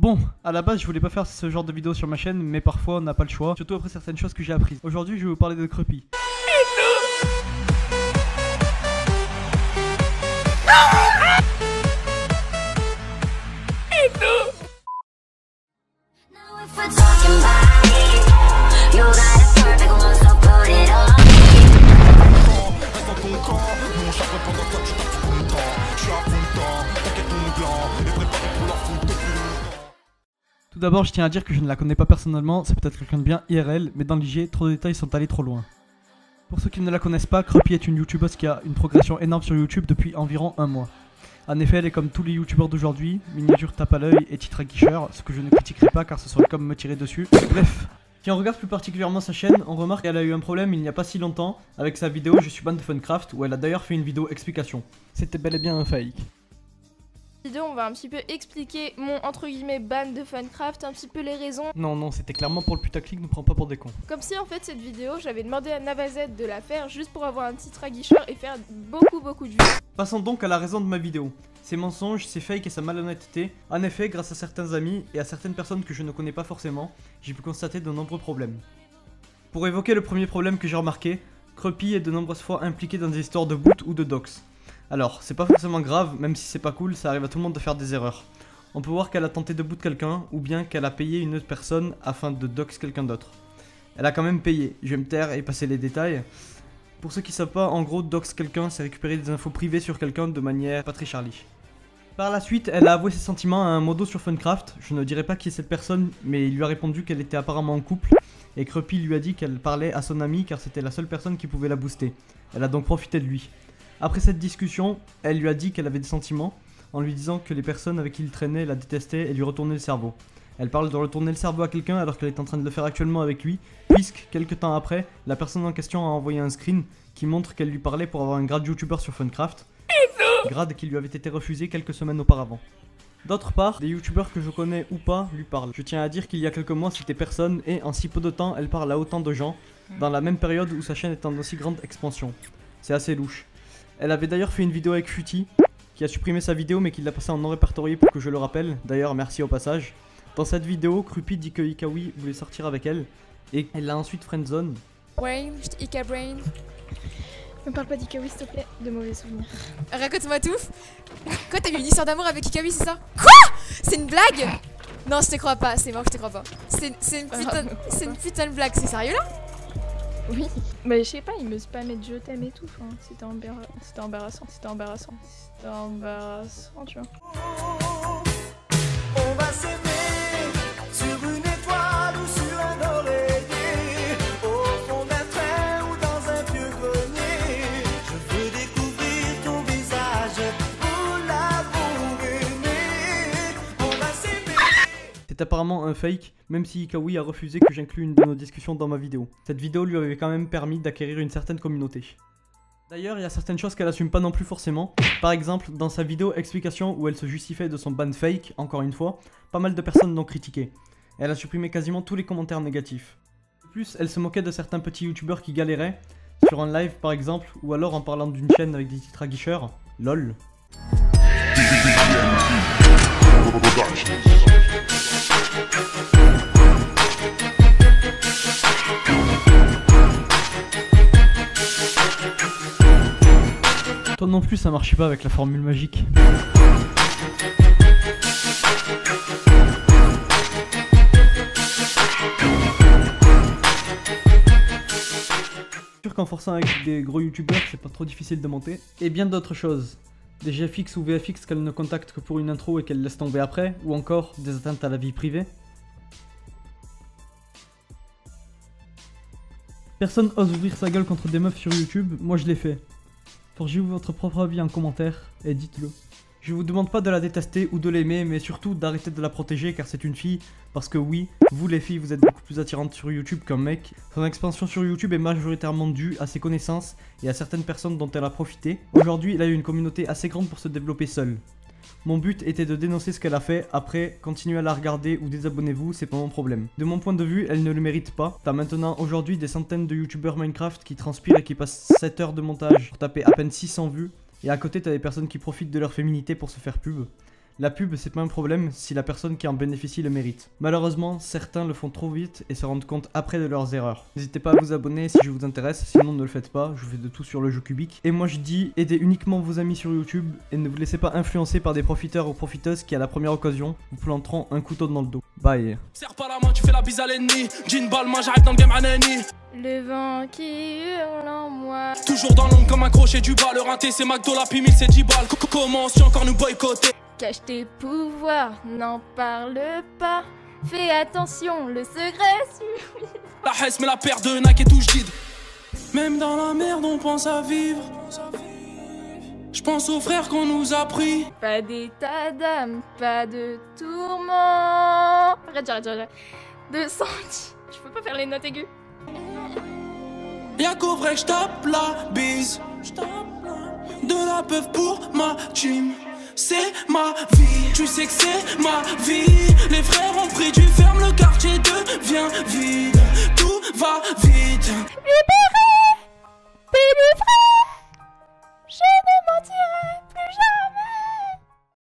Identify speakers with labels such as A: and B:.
A: Bon, à la base je voulais pas faire ce genre de vidéo sur ma chaîne, mais parfois on n'a pas le choix, surtout après certaines choses que j'ai apprises. Aujourd'hui je vais vous parler de Crepy. Tout d'abord, je tiens à dire que je ne la connais pas personnellement, c'est peut-être quelqu'un de bien IRL, mais dans l'IG, trop de détails sont allés trop loin. Pour ceux qui ne la connaissent pas, Crepy est une youtubeuse qui a une progression énorme sur YouTube depuis environ un mois. En effet, elle est comme tous les youtubeurs d'aujourd'hui, miniature tape à l'œil et titre à guicheur, ce que je ne critiquerai pas car ce serait comme me tirer dessus. Bref, si on regarde plus particulièrement sa chaîne, on remarque qu'elle a eu un problème il n'y a pas si longtemps avec sa vidéo Je suis ban de Funcraft, où elle a d'ailleurs fait une vidéo explication. C'était bel et bien un fake.
B: Vidéo, on va un petit peu expliquer mon entre guillemets ban de Funcraft, un petit peu les raisons.
A: Non, c'était clairement pour le putaclic, ne prends pas pour des cons.
B: Comme si en fait cette vidéo, j'avais demandé à Navazet de la faire juste pour avoir un titre à guicheur et faire beaucoup de vues.
A: Passons donc à la raison de ma vidéo. Ses mensonges, ses fakes et sa malhonnêteté. En effet, grâce à certains amis et à certaines personnes que je ne connais pas forcément, j'ai pu constater de nombreux problèmes. Pour évoquer le premier problème que j'ai remarqué, Crepy est de nombreuses fois impliqué dans des histoires de boot ou de dox. Alors, c'est pas forcément grave, même si c'est pas cool, ça arrive à tout le monde de faire des erreurs. On peut voir qu'elle a tenté de boot quelqu'un, ou bien qu'elle a payé une autre personne afin de dox quelqu'un d'autre. Elle a quand même payé, je vais me taire et passer les détails. Pour ceux qui savent pas, en gros, dox quelqu'un, c'est récupérer des infos privées sur quelqu'un de manière pas très Charlie. Par la suite, elle a avoué ses sentiments à un modo sur Funcraft, je ne dirai pas qui est cette personne, mais il lui a répondu qu'elle était apparemment en couple, et Crepy lui a dit qu'elle parlait à son ami car c'était la seule personne qui pouvait la booster. Elle a donc profité de lui. Après cette discussion, elle lui a dit qu'elle avait des sentiments, en lui disant que les personnes avec qui il traînait la détestaient et lui retournaient le cerveau. Elle parle de retourner le cerveau à quelqu'un alors qu'elle est en train de le faire actuellement avec lui, puisque, quelques temps après, la personne en question a envoyé un screen qui montre qu'elle lui parlait pour avoir un grade YouTuber sur Funcraft, grade qui lui avait été refusé quelques semaines auparavant. D'autre part, des youtubeurs que je connais ou pas lui parlent. Je tiens à dire qu'il y a quelques mois c'était personne et en si peu de temps elle parle à autant de gens, dans la même période où sa chaîne est en aussi grande expansion. C'est assez louche. Elle avait d'ailleurs fait une vidéo avec Futy, qui a supprimé sa vidéo mais qui l'a passée en non répertorié pour que je le rappelle, d'ailleurs merci au passage. Dans cette vidéo, Crepy dit que Ikawi voulait sortir avec elle, et elle l'a ensuite friendzone.
B: Brain, Ika Brain. Me parle pas d'Ikawi s'il te plaît, de mauvais souvenirs.
C: Raconte-moi tout. Quoi, t'as eu une histoire d'amour avec Ikawi, c'est ça? Quoi? C'est une blague? Non, je te crois pas, c'est mort, je te crois pas. C'est une putain de blague, c'est sérieux là?
B: Oui, mais je sais pas, il me spammait de je t'aime et tout, enfin, c'était embarrassant, tu vois.
D: On va s'aimer sur une étoile ou sur un oreiller, au fond d'un train ou dans un vieux grenier. Je veux découvrir ton visage pour l'amour aimé. On va s'aimer.
A: C'est apparemment un fake, même si Ikawi a refusé que j'inclue une de nos discussions dans ma vidéo. Cette vidéo lui avait quand même permis d'acquérir une certaine communauté. D'ailleurs, il y a certaines choses qu'elle assume pas non plus forcément. Par exemple, dans sa vidéo explication où elle se justifiait de son ban fake, encore une fois, pas mal de personnes l'ont critiqué. Elle a supprimé quasiment tous les commentaires négatifs. De plus, elle se moquait de certains petits youtubeurs qui galéraient, sur un live par exemple, ou alors en parlant d'une chaîne avec des titres à guicheur, LOL. Toi non plus ça marchait pas avec la formule magique. Sûr qu'en forçant avec des gros youtubeurs c'est pas trop difficile de monter. Et bien d'autres choses. Des GFX ou VFX qu'elle ne contacte que pour une intro et qu'elle laisse tomber après, ou encore des atteintes à la vie privée. Personne ose ouvrir sa gueule contre des meufs sur YouTube, moi je l'ai fait. Forgez-vous votre propre avis en commentaire et dites-le. Je vous demande pas de la détester ou de l'aimer, mais surtout d'arrêter de la protéger car c'est une fille. Parce que oui, vous les filles, vous êtes beaucoup plus attirantes sur YouTube qu'un mec. Son expansion sur YouTube est majoritairement due à ses connaissances et à certaines personnes dont elle a profité. Aujourd'hui, elle a eu une communauté assez grande pour se développer seule. Mon but était de dénoncer ce qu'elle a fait, après, continuez à la regarder ou désabonnez-vous, c'est pas mon problème. De mon point de vue, elle ne le mérite pas. T'as maintenant aujourd'hui des centaines de youtubeurs Minecraft qui transpirent et qui passent 7 heures de montage pour taper à peine 600 vues. Et à côté t'as des personnes qui profitent de leur féminité pour se faire pub. La pub, c'est pas un problème si la personne qui en bénéficie le mérite. Malheureusement, certains le font trop vite et se rendent compte après de leurs erreurs. N'hésitez pas à vous abonner si je vous intéresse, sinon ne le faites pas, je fais de tout sur le jeu cubique. Et moi je dis, aidez uniquement vos amis sur YouTube et ne vous laissez pas influencer par des profiteurs ou profiteuses qui à la première occasion vous planteront un couteau dans le dos. Bye.
E: Serre pas la main, tu fais la bise à l'ennemi. Jean Balmain, j'arrive dans le game Anani.
B: Le vent qui hurle en moi.
E: Toujours dans l'ombre comme un crochet du bas. Le rinté c'est McDo, la P1000 c'est 10 balles. Comment tu encore nous boycotter?
B: Cache tes pouvoirs, n'en parle pas. Fais attention, le secret sur...
E: La Hesse met la paire de Nike et touche guide. Même dans la merde on pense à vivre. Je pense aux frères qu'on nous a pris.
B: Pas d'état d'âme, pas de tourment. Arrête. De senti. Je peux pas faire les notes aiguës.
E: Y'a qu'au vrai que j'tape la bise. De la peuf pour ma team. C'est ma vie, tu sais que c'est ma vie. Les frères